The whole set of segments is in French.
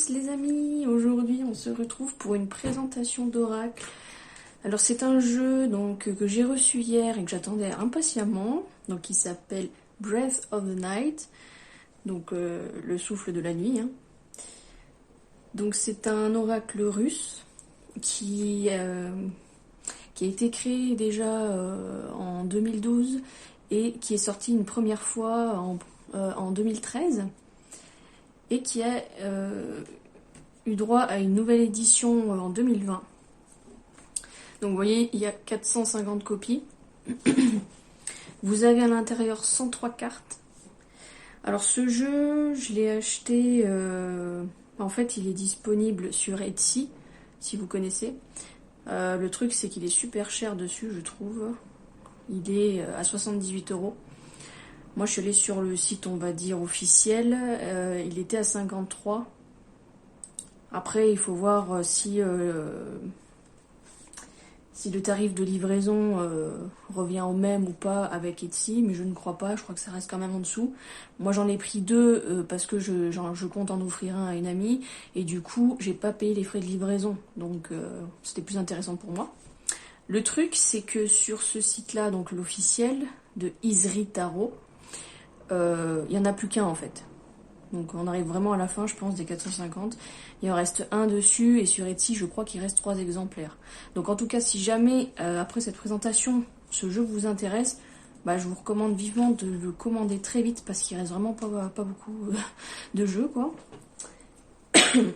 tous les amis, aujourd'hui on se retrouve pour une présentation d'Oracle. Alors c'est un jeu donc, que j'ai reçu hier et que j'attendais impatiemment, donc il s'appelle Breath of the Night, donc le souffle de la nuit. Donc c'est un oracle russe qui a été créé déjà en 2012 et qui est sorti une première fois en 2013. Et qui a eu droit à une nouvelle édition en 2020. Donc vous voyez, il y a 450 copies. Vous avez à l'intérieur 103 cartes. Alors ce jeu, je l'ai acheté... en fait, il est disponible sur Etsy, si vous connaissez. Le truc, c'est qu'il est super cher dessus, je trouve. Il est à 78 €. Moi, je suis allée sur le site, on va dire, officiel. Il était à 53. Après, il faut voir si le tarif de livraison revient au même ou pas avec Etsy, mais je ne crois pas. Je crois que ça reste quand même en dessous. Moi, j'en ai pris deux parce que je compte en offrir un à une amie. Et du coup, j'ai pas payé les frais de livraison. Donc, c'était plus intéressant pour moi. Le truc, c'est que sur ce site-là, donc l'officiel de Isri Tarot, il n'y en a plus qu'un en fait. Donc on arrive vraiment à la fin, je pense, des 450. Il en reste un dessus et sur Etsy, je crois qu'il reste 3 exemplaires. Donc en tout cas, si jamais, après cette présentation, ce jeu vous intéresse, je vous recommande vivement de le commander très vite parce qu'il reste vraiment pas beaucoup de jeux, quoi.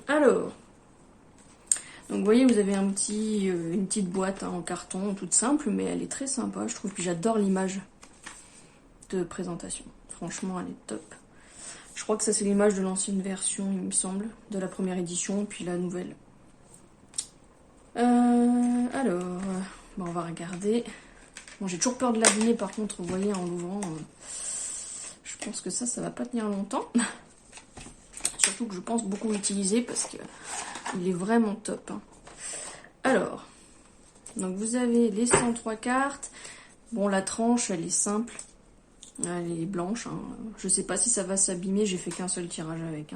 Alors, donc vous voyez, vous avez une petite boîte en carton, toute simple, mais elle est très sympa, je trouve. Puis j'adore l'image de présentation. Franchement, elle est top. Je crois que ça, c'est l'image de l'ancienne version, il me semble, de la première édition, puis la nouvelle. Alors, on va regarder. Bon, j'ai toujours peur de l'abîmer, par contre, vous voyez, en l'ouvrant, je pense que ça va pas tenir longtemps. Surtout que je pense beaucoup l'utiliser parce que il est vraiment top. Alors, donc vous avez les 103 cartes. Bon, la tranche, elle est simple. Elle est blanche, Je sais pas si ça va s'abîmer, j'ai fait qu'un seul tirage avec.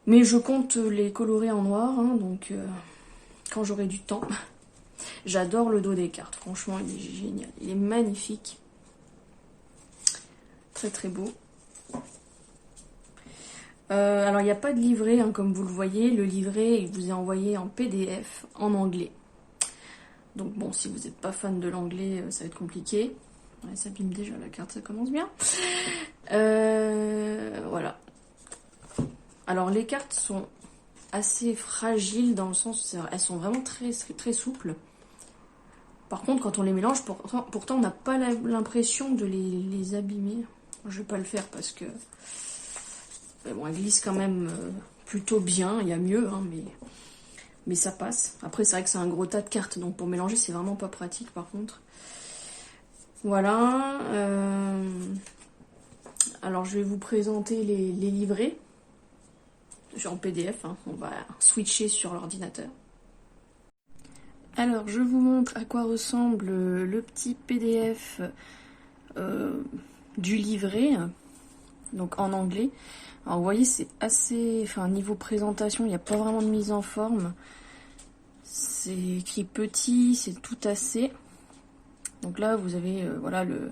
Mais je compte les colorer en noir, donc quand j'aurai du temps. J'adore le dos des cartes, franchement il est génial, il est magnifique. Très très beau. Alors il n'y a pas de livret, comme vous le voyez, le livret il vous est envoyé en PDF en anglais. Donc bon, si vous n'êtes pas fan de l'anglais, ça va être compliqué. Ouais, ça abîme déjà la carte, ça commence bien. Voilà. Alors les cartes sont assez fragiles dans le sens où elles sont vraiment très, très souples. Par contre, quand on les mélange, pourtant on n'a pas l'impression de les abîmer. Je vais pas le faire parce que bon, elles glissent quand même plutôt bien. Il y a mieux, mais ça passe. Après, c'est vrai que c'est un gros tas de cartes, donc pour mélanger, c'est vraiment pas pratique par contre. Voilà. Alors je vais vous présenter les livrets en PDF. On va switcher sur l'ordinateur. Alors je vous montre à quoi ressemble le petit PDF du livret, donc en anglais. Alors vous voyez, c'est assez... niveau présentation, il n'y a pas vraiment de mise en forme. C'est écrit petit, c'est tout assez. Donc là, vous avez voilà le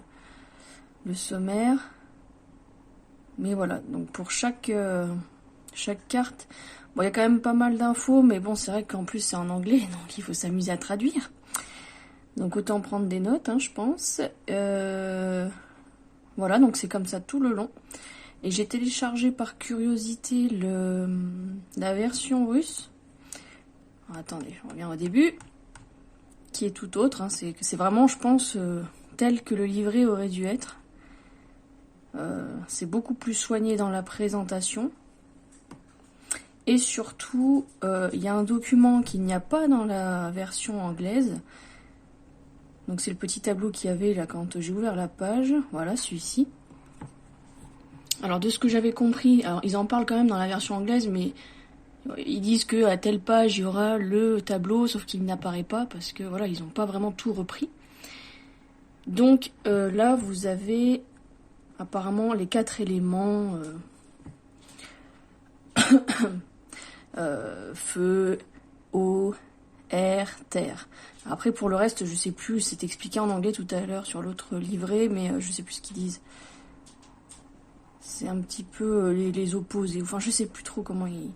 sommaire. Mais voilà, donc pour chaque carte, bon, il y a quand même pas mal d'infos, mais bon, c'est vrai qu'en plus c'est en anglais, donc il faut s'amuser à traduire. Donc autant prendre des notes, je pense. Voilà, donc c'est comme ça tout le long. Et j'ai téléchargé par curiosité la version russe. Alors, attendez, je reviens au début. Qui est tout autre, c'est vraiment, je pense, tel que le livret aurait dû être. C'est beaucoup plus soigné dans la présentation. Et surtout, il y a un document qu'il n'y a pas dans la version anglaise. Donc c'est le petit tableau qu'il y avait là quand j'ai ouvert la page. Voilà, celui-ci. Alors de ce que j'avais compris, alors ils en parlent quand même dans la version anglaise, mais ils disent que à telle page il y aura le tableau, sauf qu'il n'apparaît pas parce que voilà, ils n'ont pas vraiment tout repris. Donc là vous avez apparemment les 4 éléments Feu, eau, air, terre. Après pour le reste je sais plus, c'est expliqué en anglais tout à l'heure sur l'autre livret, mais je sais plus ce qu'ils disent. C'est un petit peu les opposés, enfin je sais plus trop comment ils...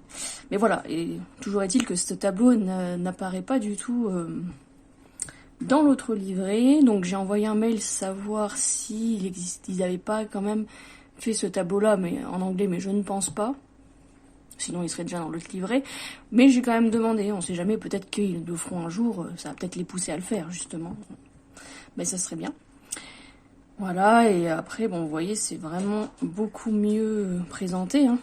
Mais voilà, et toujours est-il que ce tableau n'apparaît pas du tout dans l'autre livret, donc j'ai envoyé un mail savoir s'ils n'avaient pas quand même fait ce tableau-là, mais en anglais, mais je ne pense pas. Sinon, il serait déjà dans l'autre livret. Mais j'ai quand même demandé, on sait jamais, peut-être qu'ils le feront un jour, ça va peut-être les pousser à le faire, justement. Mais ça serait bien. Voilà, et après, bon, vous voyez, c'est vraiment beaucoup mieux présenté, hein.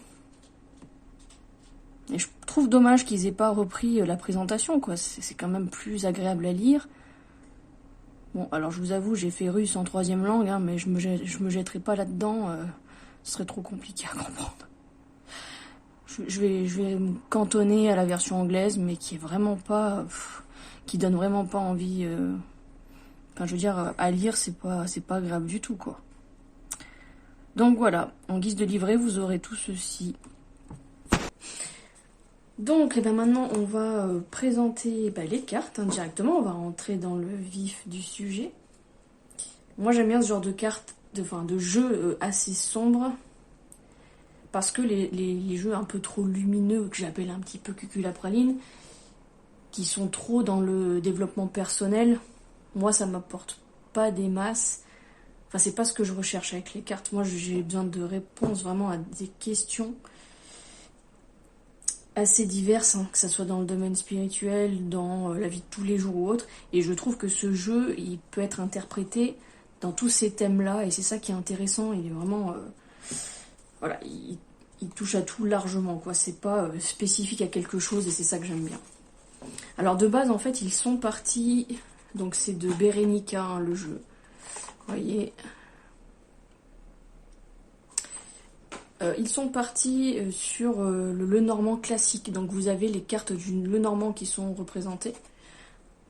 Et je trouve dommage qu'ils aient pas repris la présentation, quoi. C'est quand même plus agréable à lire. Bon, alors je vous avoue, j'ai fait russe en 3e langue, hein, mais je me jetterai pas là-dedans, ce serait trop compliqué à comprendre. Je vais me cantonner à la version anglaise, mais qui est vraiment pas... qui donne vraiment pas envie... Enfin, je veux dire, à lire, c'est pas agréable du tout, quoi. Donc voilà, en guise de livret, vous aurez tout ceci. Donc, et ben maintenant, on va présenter les cartes hein, directement. On va rentrer dans le vif du sujet. Moi, j'aime bien ce genre de cartes, de jeux assez sombres. Parce que les jeux un peu trop lumineux, que j'appelle un petit peu cuculapraline, qui sont trop dans le développement personnel, moi, ça m'apporte pas des masses. Enfin, c'est pas ce que je recherche avec les cartes. Moi, j'ai besoin de réponses vraiment à des questions assez diverses, hein, que ça soit dans le domaine spirituel, dans la vie de tous les jours ou autre. Et je trouve que ce jeu, il peut être interprété dans tous ces thèmes-là, et c'est ça qui est intéressant. Il est vraiment... voilà, il touche à tout largement, quoi. C'est pas spécifique à quelque chose, et c'est ça que j'aime bien. Alors, de base, en fait, ils sont partis... Donc, c'est de Berenica, hein, le jeu. Vous voyez... ils sont partis sur le Normand classique. Donc vous avez les cartes du Le Normand qui sont représentées.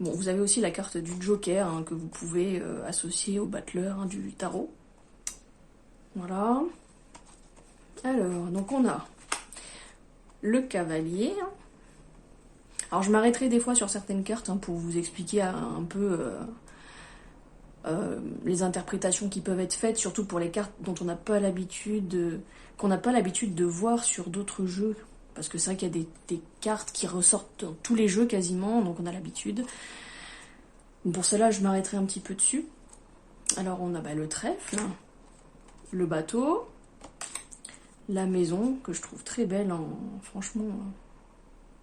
Bon, vous avez aussi la carte du Joker hein, que vous pouvez associer au battleur hein, du tarot. Voilà. Alors, donc on a le cavalier. Alors je m'arrêterai des fois sur certaines cartes hein, pour vous expliquer un peu... les interprétations qui peuvent être faites, surtout pour les cartes dont on n'a pas l'habitude, qu'on n'a pas l'habitude de voir sur d'autres jeux, parce que c'est vrai qu'il y a des cartes qui ressortent dans tous les jeux quasiment, donc on a l'habitude. Pour cela, je m'arrêterai un petit peu dessus. Alors on a le trèfle, le bateau, la maison, que je trouve très belle, franchement,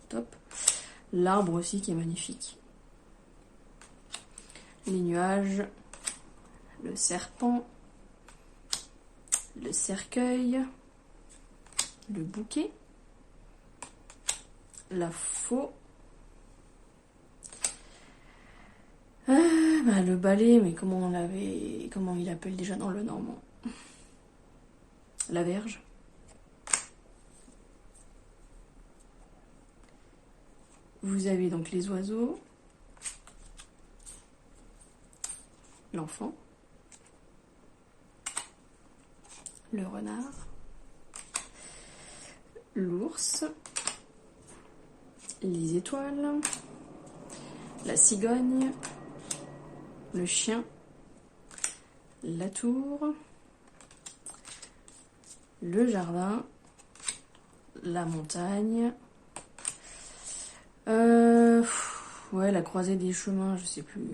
top. L'arbre aussi qui est magnifique. Les nuages, le serpent, le cercueil, le bouquet, la faux, le balai, mais comment il appelle déjà dans le normand, la verge, vous avez donc les oiseaux, l'enfant, le renard, l'ours, les étoiles, la cigogne, le chien, la tour, le jardin, la montagne, ouais, la croisée des chemins, je sais plus,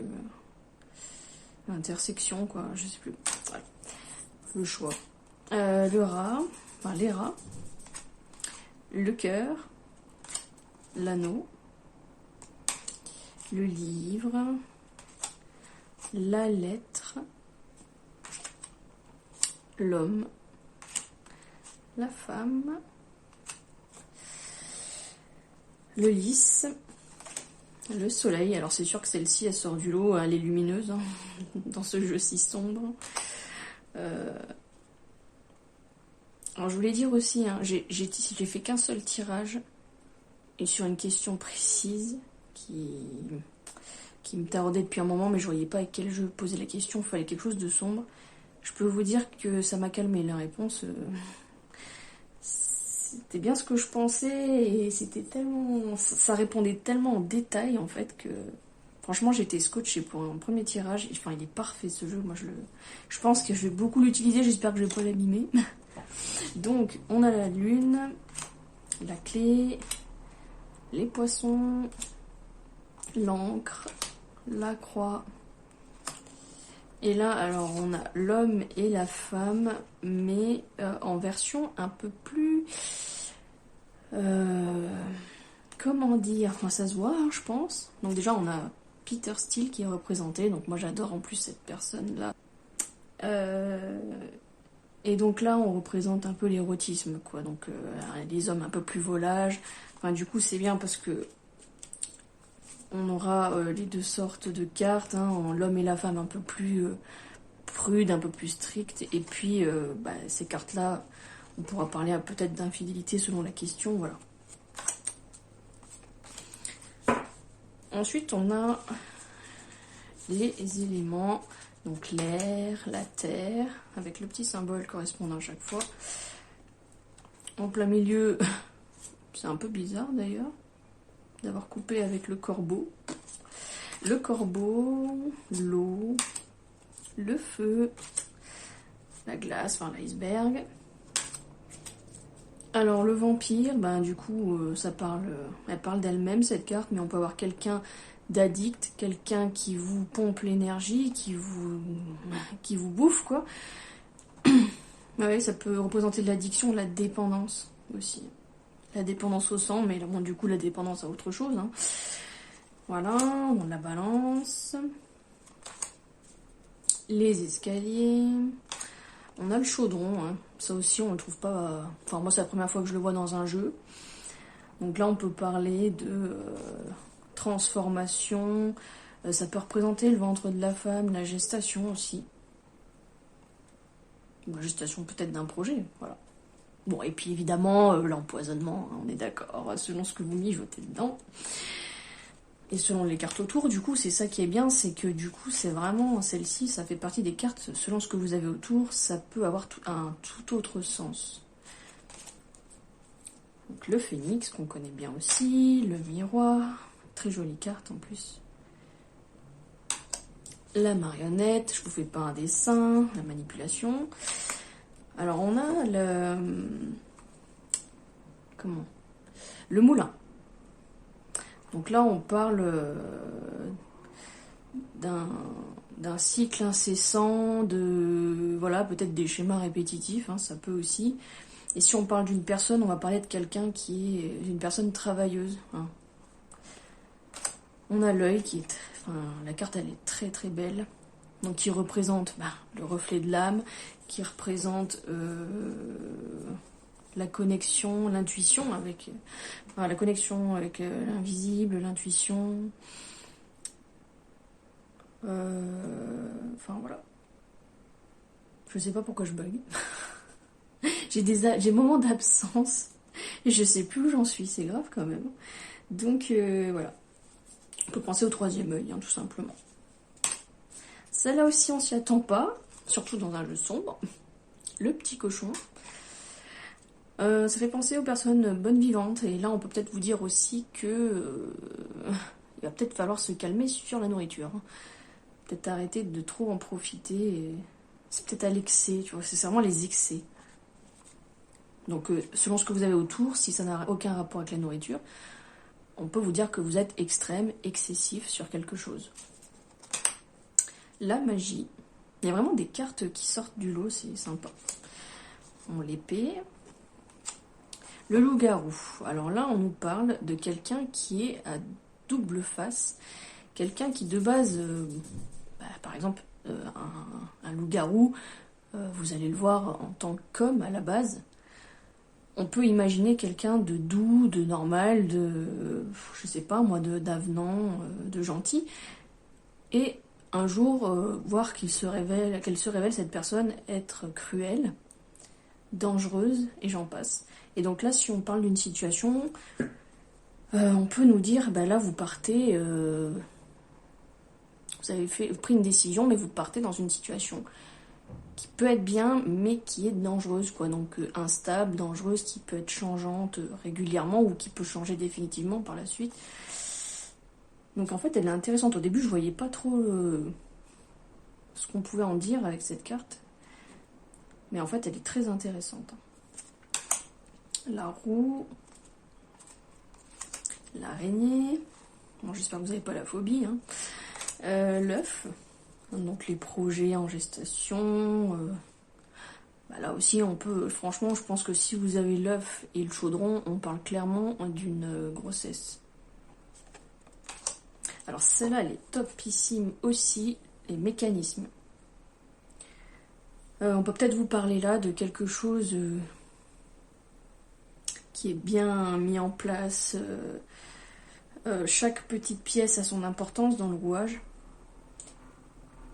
l'intersection, quoi, je sais plus, voilà. Le choix. Le rat, enfin les rats, le cœur, l'anneau, le livre, la lettre, l'homme, la femme, le lys, le soleil. Alors c'est sûr que celle-ci elle sort du lot, elle est lumineuse hein, dans ce jeu si sombre. Alors je voulais dire aussi, hein, j'ai fait qu'un seul tirage et sur une question précise qui me taraudait depuis un moment, mais je voyais pas à quel jeu poser la question, il fallait quelque chose de sombre. Je peux vous dire que ça m'a calmé la réponse. c'était bien ce que je pensais et c'était tellement, ça répondait tellement en détail en fait que franchement j'étais scotchée pour un premier tirage. Enfin, il est parfait ce jeu. Moi je pense que je vais beaucoup l'utiliser. J'espère que je vais pas l'abîmer. Donc on a la lune, la clé, les poissons, l'encre, la croix. Et là, alors, on a l'homme et la femme, mais en version un peu plus... comment dire? Enfin, ça se voit, hein, je pense. Donc déjà, on a Peter Steele qui est représenté. Donc moi, j'adore en plus cette personne-là. Et donc là, on représente un peu l'érotisme, quoi. Donc les hommes un peu plus volages. Enfin, du coup, c'est bien parce que on aura les deux sortes de cartes, hein, l'homme et la femme un peu plus prudes, un peu plus strictes. Et puis, ces cartes-là, on pourra parler peut-être d'infidélité selon la question, voilà. Ensuite, on a les éléments, donc l'air, la terre, avec le petit symbole correspondant à chaque fois. En plein milieu, c'est un peu bizarre d'ailleurs, d'avoir coupé avec le corbeau. Le corbeau, l'eau, le feu, la glace, enfin l'iceberg. Alors le vampire, du coup, elle parle d'elle-même cette carte, mais on peut avoir quelqu'un d'addict, quelqu'un qui vous pompe l'énergie, qui vous bouffe, quoi. Ouais, ça peut représenter de l'addiction, de la dépendance aussi. La dépendance au sang, mais bon, du coup la dépendance à autre chose, hein. Voilà, on a la balance, les escaliers, on a le chaudron, hein. Ça aussi on le trouve pas... Enfin moi c'est la première fois que je le vois dans un jeu. Donc là on peut parler de transformation, ça peut représenter le ventre de la femme, la gestation aussi. La gestation peut-être d'un projet, voilà. Bon, et puis évidemment l'empoisonnement, hein, on est d'accord, selon ce que vous mijotez dedans. Et selon les cartes autour, du coup, c'est ça qui est bien, c'est que du coup, c'est vraiment, celle-ci, ça fait partie des cartes, selon ce que vous avez autour, ça peut avoir un tout autre sens. Donc le phénix, qu'on connaît bien aussi, le miroir, très jolie carte en plus. La marionnette, je vous fais pas un dessin, la manipulation. Alors on a le moulin. Donc là, on parle d'un cycle incessant, voilà, peut-être des schémas répétitifs, hein, ça peut aussi. Et si on parle d'une personne, on va parler de quelqu'un qui est une personne travailleuse, hein. On a l'œil qui est... la carte, elle est très très belle. Donc qui représente le reflet de l'âme, qui représente... la connexion, l'intuition avec... la connexion avec l'invisible, l'intuition. Voilà. Je sais pas pourquoi je bug. J'ai moments d'absence et je sais plus où j'en suis, c'est grave quand même. Donc voilà. On peut penser au troisième œil, hein, tout simplement. Celle-là aussi, on s'y attend pas, surtout dans un jeu sombre. Le petit cochon. Ça fait penser aux personnes bonnes vivantes, et là on peut peut-être vous dire aussi que il va peut-être falloir se calmer sur la nourriture. Peut-être arrêter de trop en profiter. C'est peut-être à l'excès, tu vois, c'est vraiment les excès. Donc selon ce que vous avez autour, si ça n'a aucun rapport avec la nourriture, on peut vous dire que vous êtes extrême, excessif sur quelque chose. La magie. Il y a vraiment des cartes qui sortent du lot, c'est sympa. L'épée. Le loup-garou. Alors là, on nous parle de quelqu'un qui est à double face. Quelqu'un qui, de base, par exemple, un loup-garou, vous allez le voir en tant qu'homme à la base. On peut imaginer quelqu'un de doux, de normal, je sais pas moi, d'avenant, de gentil. Et un jour, voir qu'elle se révèle, cette personne, être cruelle, dangereuse, et j'en passe. Et donc là, si on parle d'une situation, on peut nous dire, là, vous partez, vous avez pris une décision, mais vous partez dans une situation qui peut être bien, mais qui est dangereuse, quoi. Donc instable, dangereuse, qui peut être changeante régulièrement ou qui peut changer définitivement par la suite. Donc en fait, elle est intéressante. Au début, je voyais pas trop ce qu'on pouvait en dire avec cette carte. Mais en fait, elle est très intéressante. La roue, l'araignée. Bon, j'espère que vous n'avez pas la phobie. Hein. L'œuf. Donc les projets en gestation. Là aussi, on peut... Franchement, je pense que si vous avez l'œuf et le chaudron, on parle clairement d'une grossesse. Alors celle-là, elle est topissime aussi. Les mécanismes. On peut peut-être vous parler là de quelque chose qui est bien mis en place. Chaque petite pièce a son importance dans le rouage.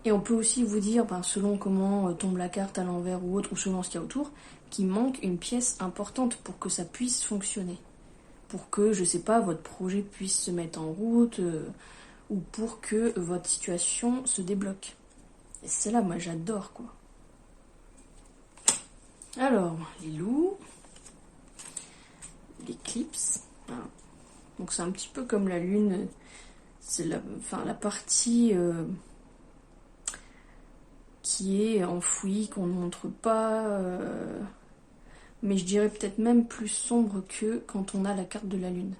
Et on peut aussi vous dire, selon comment tombe la carte à l'envers ou autre, ou selon ce qu'il y a autour, qu'il manque une pièce importante pour que ça puisse fonctionner. Pour que, je sais pas, votre projet puisse se mettre en route, ou pour que votre situation se débloque. Et celle-là, moi j'adore, quoi. Alors, les loups, l'éclipse. Voilà. Donc c'est un petit peu comme la lune, c'est la partie qui est enfouie, qu'on ne montre pas, mais je dirais peut-être même plus sombre que quand on a la carte de la lune.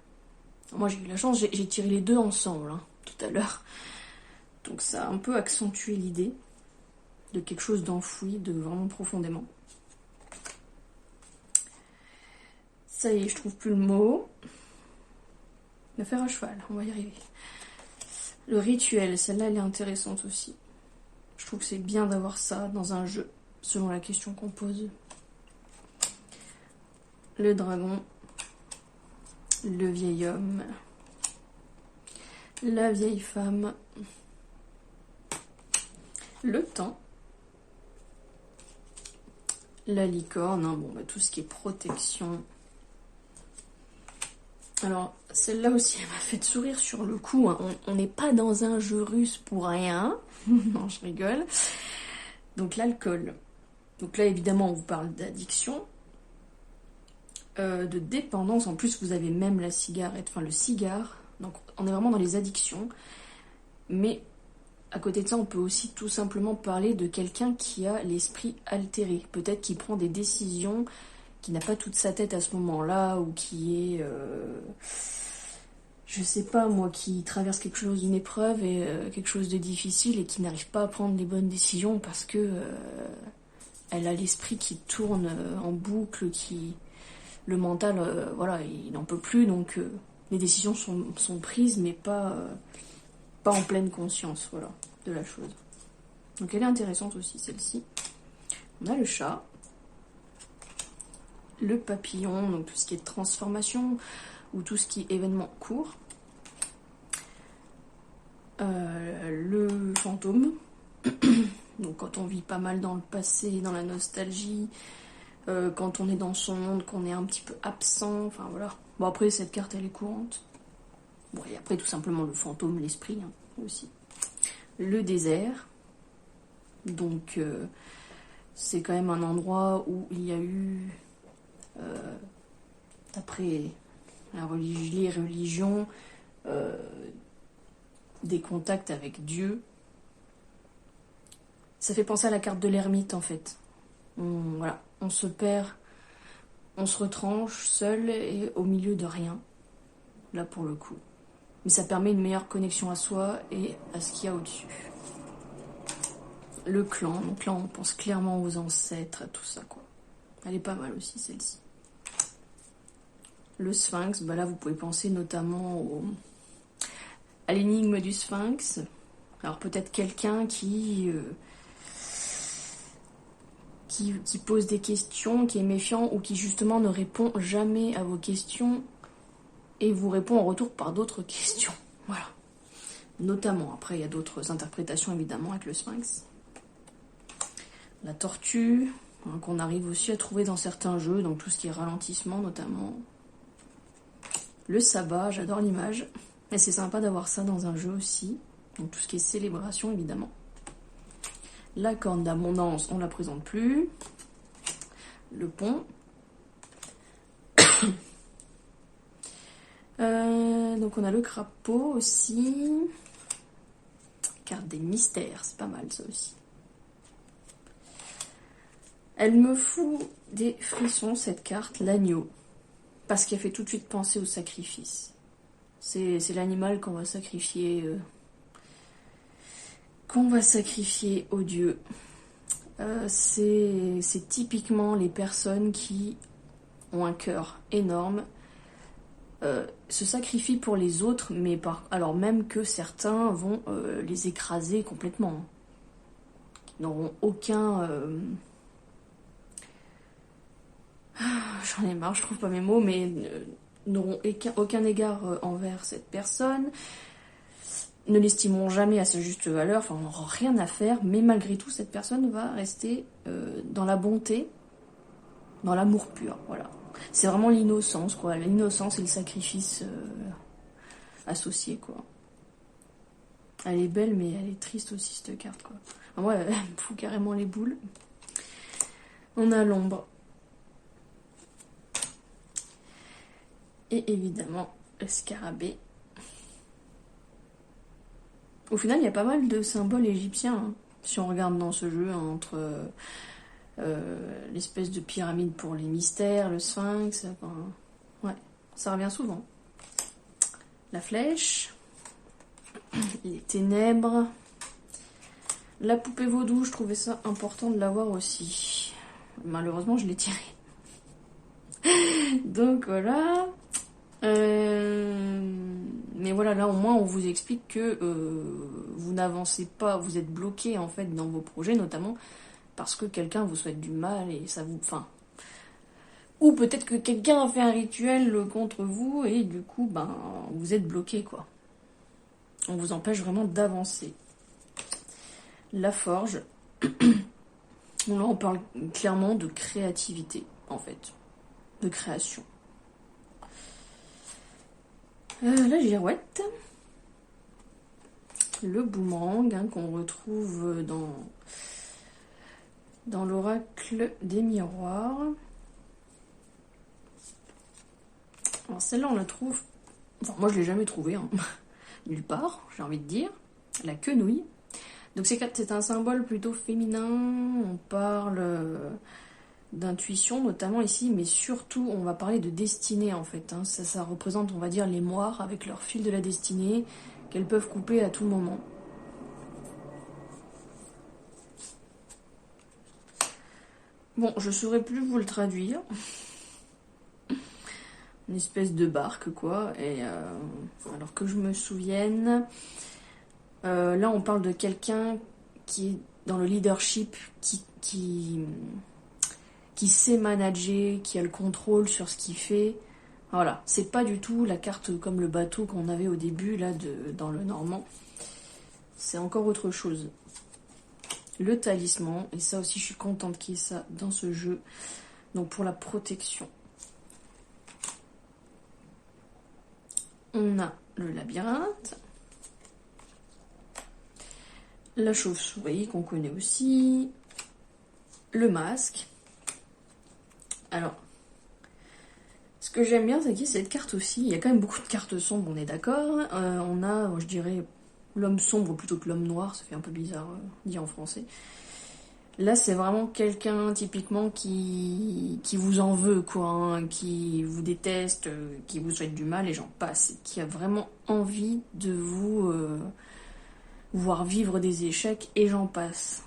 Moi j'ai eu la chance, j'ai tiré les deux ensemble tout à l'heure. Donc ça a un peu accentué l'idée de quelque chose d'enfoui, de vraiment profondément. Ça y est, je trouve plus le mot. Le fer à cheval, on va y arriver. Le rituel, celle-là, elle est intéressante aussi. Je trouve que c'est bien d'avoir ça dans un jeu, selon la question qu'on pose. Le dragon. Le vieil homme. La vieille femme. Le temps. La licorne, tout ce qui est protection. Alors, celle-là aussi, elle m'a fait sourire sur le coup. On n'est pas dans un jeu russe pour rien. Non, je rigole. Donc, l'alcool. Donc là, évidemment, on vous parle d'addiction, de dépendance. En plus, vous avez même la cigarette, le cigare. Donc, on est vraiment dans les addictions. Mais, à côté de ça, on peut aussi tout simplement parler de quelqu'un qui a l'esprit altéré. Peut-être qu'il prend des décisions, qui n'a pas toute sa tête à ce moment-là, ou qui est, je sais pas moi, qui traverse quelque chose, une épreuve, et quelque chose de difficile, et qui n'arrive pas à prendre les bonnes décisions parce que elle a l'esprit qui tourne en boucle, le mental, il n'en peut plus, donc les décisions sont prises, mais pas en pleine conscience, de la chose. Donc elle est intéressante aussi, celle-ci. On a le chat. Le papillon, donc tout ce qui est transformation ou tout ce qui est événement court. Le fantôme, donc quand on vit pas mal dans le passé, dans la nostalgie, quand on est dans son monde, qu'on est un petit peu absent, voilà. Bon, après cette carte elle est courante. Bon, et après tout simplement le fantôme, l'esprit aussi. Le désert, donc c'est quand même un endroit où il y a eu d'après les religions, des contacts avec Dieu. Ça fait penser à la carte de l'ermite en fait. On se perd, on se retranche seul et au milieu de rien, là pour le coup. Mais ça permet une meilleure connexion à soi et à ce qu'il y a au-dessus. Le clan, donc là on pense clairement aux ancêtres, à tout ça quoi. Elle est pas mal aussi celle-ci. Le sphinx, là vous pouvez penser notamment à l'énigme du sphinx. Alors peut-être quelqu'un qui pose des questions, qui est méfiant ou qui justement ne répond jamais à vos questions et vous répond en retour par d'autres questions. Voilà. Notamment, après il y a d'autres interprétations évidemment avec le sphinx. La tortue, qu'on arrive aussi à trouver dans certains jeux, donc tout ce qui est ralentissement notamment. Le sabbat, j'adore l'image. Et c'est sympa d'avoir ça dans un jeu aussi. Donc tout ce qui est célébration, évidemment. La corne d'abondance, on ne la présente plus. Le pont. Donc on a le crapaud aussi. Carte des mystères, c'est pas mal ça aussi. Elle me fout des frissons cette carte, l'agneau. Parce qu'elle fait tout de suite penser au sacrifice. C'est l'animal qu'on va sacrifier. Aux dieux. C'est typiquement les personnes qui ont un cœur énorme, se sacrifient pour les autres, mais alors même que certains vont les écraser complètement. Ils n'auront aucun... J'en ai marre, je trouve pas mes mots, mais n'auront aucun égard envers cette personne, ne l'estimeront jamais à sa juste valeur, enfin on n'aura rien à faire, mais malgré tout cette personne va rester dans la bonté, dans l'amour pur, voilà. C'est vraiment l'innocence, quoi, l'innocence et le sacrifice associés, quoi. Elle est belle, mais elle est triste aussi cette carte, quoi. Enfin, moi, elle me fout carrément les boules. On a l'ombre. Et évidemment, le scarabée. Au final, il y a pas mal de symboles égyptiens, hein, si on regarde dans ce jeu, hein, entre l'espèce de pyramide pour les mystères, le sphinx, enfin, ouais, ça revient souvent. La flèche, les ténèbres, la poupée vaudou, je trouvais ça important de l'avoir aussi. Malheureusement, je l'ai tirée. Donc voilà. Mais voilà, là au moins on vous explique que vous n'avancez pas, vous êtes bloqué en fait dans vos projets, notamment parce que quelqu'un vous souhaite du mal et ça vous... Enfin... Ou peut-être que quelqu'un a fait un rituel contre vous et du coup, ben, vous êtes bloqué, quoi. On vous empêche vraiment d'avancer. La forge. Là, on parle clairement de créativité, en fait. De création. La girouette. Le boomerang, hein, qu'on retrouve dans l'oracle des miroirs. Alors celle-là, on la trouve... Enfin, moi, je l'ai jamais trouvée, hein. Nulle part, j'ai envie de dire. La quenouille. Donc c'est un symbole plutôt féminin. On parle d'intuition, notamment ici, mais surtout, on va parler de destinée, en fait. Hein. Ça représente, on va dire, les moires avec leur fil de la destinée, qu'elles peuvent couper à tout moment. Bon, je saurais plus vous le traduire. Une espèce de barque, quoi. Et alors que je me souvienne, là on parle de quelqu'un qui est dans le leadership, qui sait manager, qui a le contrôle sur ce qu'il fait. Voilà, c'est pas du tout la carte comme le bateau qu'on avait au début là dans le Normand. C'est encore autre chose. Le talisman, et ça aussi je suis contente qu'il y ait ça dans ce jeu. Donc pour la protection. On a le labyrinthe, la chauve-souris qu'on connaît aussi, le masque. Alors, ce que j'aime bien, c'est qu'il y a cette carte aussi. Il y a quand même beaucoup de cartes sombres, on est d'accord. On a, je dirais, l'homme sombre plutôt que l'homme noir, ça fait un peu bizarre dit en français. Là, c'est vraiment quelqu'un typiquement qui vous en veut, quoi, hein, qui vous déteste, qui vous souhaite du mal et j'en passe, qui a vraiment envie de vous voir vivre des échecs et j'en passe.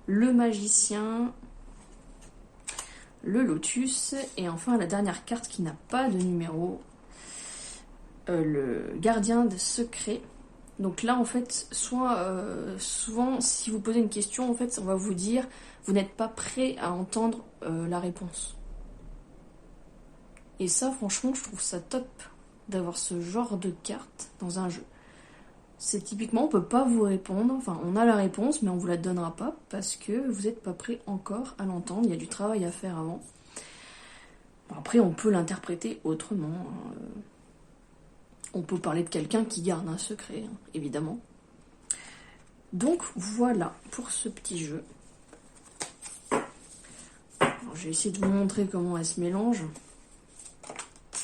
Le magicien, le lotus et enfin la dernière carte qui n'a pas de numéro, le gardien de secret. Donc là, en fait, souvent, si vous posez une question, en fait, on va vous dire, vous n'êtes pas prêt à entendre la réponse. Et ça, franchement, je trouve ça top d'avoir ce genre de carte dans un jeu. C'est typiquement, on peut pas vous répondre, enfin, on a la réponse, mais on vous la donnera pas parce que vous n'êtes pas prêt encore à l'entendre. Il y a du travail à faire avant. Bon, après, on peut l'interpréter autrement. On peut parler de quelqu'un qui garde un secret, hein, évidemment. Donc voilà pour ce petit jeu. Alors, je vais essayer de vous montrer comment elle se mélange.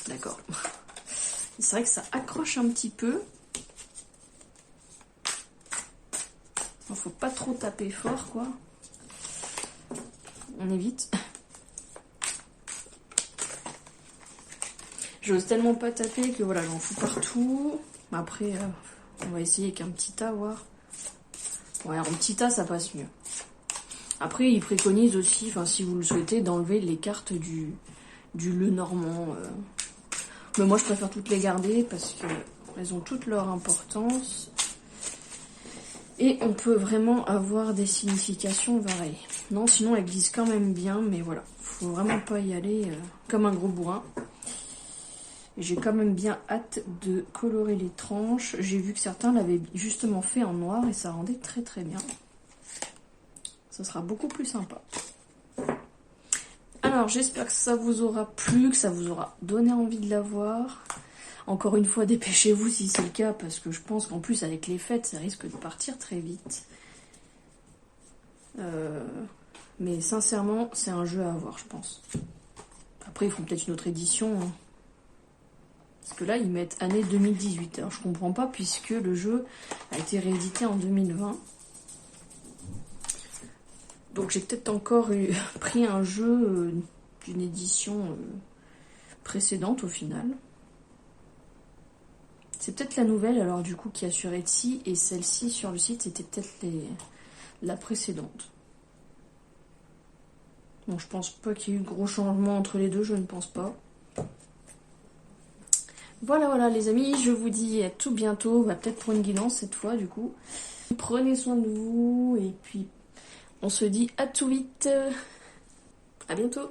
D'accord. C'est vrai que ça accroche un petit peu. Il faut pas trop taper fort, quoi. On évite. J'ose tellement pas taper que voilà, j'en fous partout. Après, on va essayer avec un petit tas, voir. Ouais, en petit tas, ça passe mieux. Après, ils préconisent aussi, enfin, si vous le souhaitez, d'enlever les cartes du Le Normand. Mais moi, je préfère toutes les garder parce qu'elles ont toute leur importance. Et on peut vraiment avoir des significations variées. Non, sinon, elles glissent quand même bien, mais voilà. Faut vraiment pas y aller comme un gros bourrin. Et j'ai quand même bien hâte de colorer les tranches. J'ai vu que certains l'avaient justement fait en noir et ça rendait très très bien. Ça sera beaucoup plus sympa. Alors, j'espère que ça vous aura plu, que ça vous aura donné envie de la voir. Encore une fois, dépêchez-vous si c'est le cas, parce que je pense qu'en plus, avec les fêtes, ça risque de partir très vite. Mais sincèrement, c'est un jeu à avoir, je pense. Après, ils feront peut-être une autre édition. Hein. Parce que là, ils mettent année 2018. Alors, je comprends pas, puisque le jeu a été réédité en 2020. Donc, j'ai peut-être encore pris un jeu d'une édition précédente, au final. C'est peut-être la nouvelle, alors du coup, qui a sur Etsy, et celle-ci sur le site, c'était peut-être la précédente. Bon, je pense pas qu'il y ait eu de gros changements entre les deux, je ne pense pas. Voilà les amis, je vous dis à tout bientôt, peut-être pour une guidance cette fois du coup. Prenez soin de vous, et puis on se dit à tout vite. À bientôt.